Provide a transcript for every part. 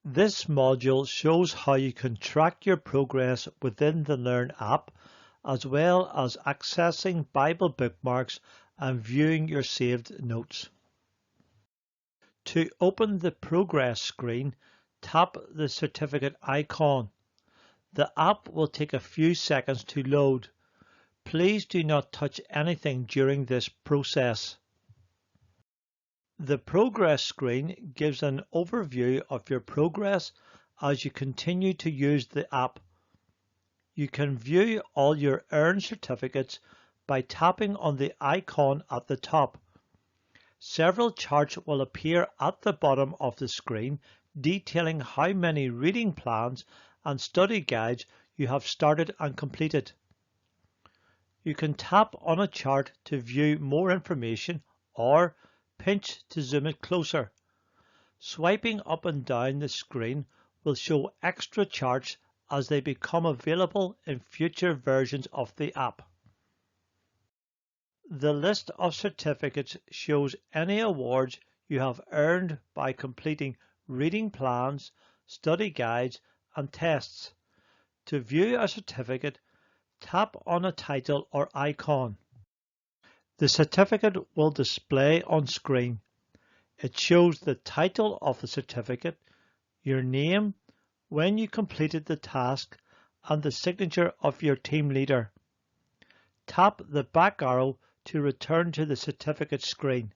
This module shows how you can track your progress within the Learn app, as well as accessing Bible bookmarks and viewing your saved notes. To open the progress screen, tap the certificate icon. The app will take a few seconds to load. Please do not touch anything during this process. The progress screen gives an overview of your progress as you continue to use the app. You can view all your earned certificates by tapping on the icon at the top. Several charts will appear at the bottom of the screen detailing how many reading plans and study guides you have started and completed. You can tap on a chart to view more information or pinch to zoom it closer. Swiping up and down the screen will show extra charts as they become available in future versions of the app. The list of certificates shows any awards you have earned by completing reading plans, study guides, and tests. To view a certificate, tap on a title or icon. The certificate will display on screen. It shows the title of the certificate, your name, when you completed the task, and the signature of your team leader. Tap the back arrow to return to the certificate screen.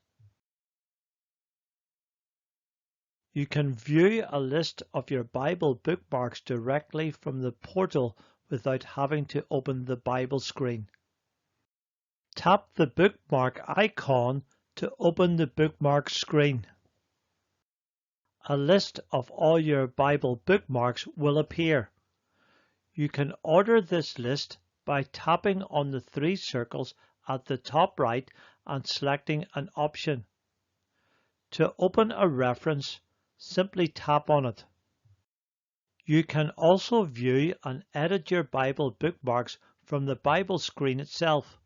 You can view a list of your Bible bookmarks directly from the portal without having to open the Bible screen. Tap the bookmark icon to open the bookmarks screen. A list of all your Bible bookmarks will appear. You can order this list by tapping on the three circles at the top right and selecting an option. To open a reference, simply tap on it. You can also view and edit your Bible bookmarks from the Bible screen itself.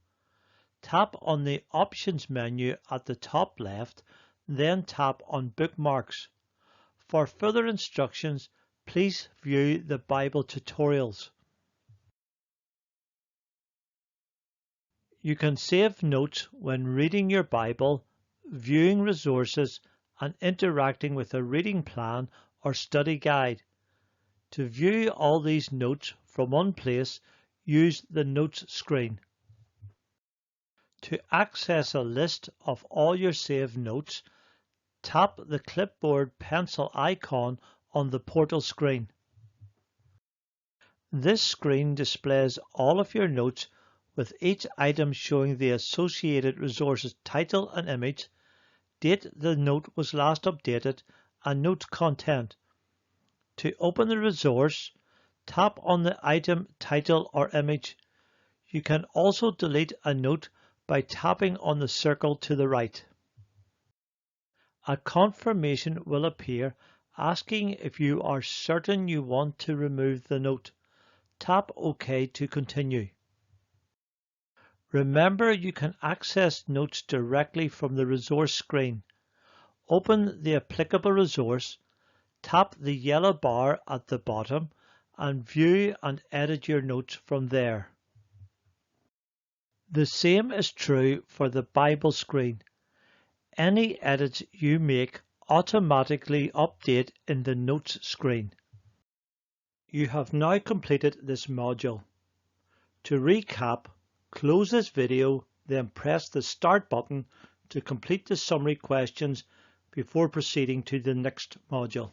Tap on the Options menu at the top left, then tap on Bookmarks. For further instructions, please view the Bible tutorials. You can save notes when reading your Bible, viewing resources, and interacting with a reading plan or study guide. To view all these notes from one place, use the Notes screen. To access a list of all your saved notes, tap the clipboard pencil icon on the portal screen. This screen displays all of your notes with each item showing the associated resource's title and image, date the note was last updated, and note content. To open the resource, tap on the item title or image. You can also delete a note by tapping on the circle to the right. A confirmation will appear asking if you are certain you want to remove the note. Tap OK to continue. Remember, you can access notes directly from the resource screen. Open the applicable resource, tap the yellow bar at the bottom, and view and edit your notes from there. The same is true for the Bible screen. Any edits you make automatically update in the Notes screen. You have now completed this module. To recap, close this video, then press the Start button to complete the summary questions before proceeding to the next module.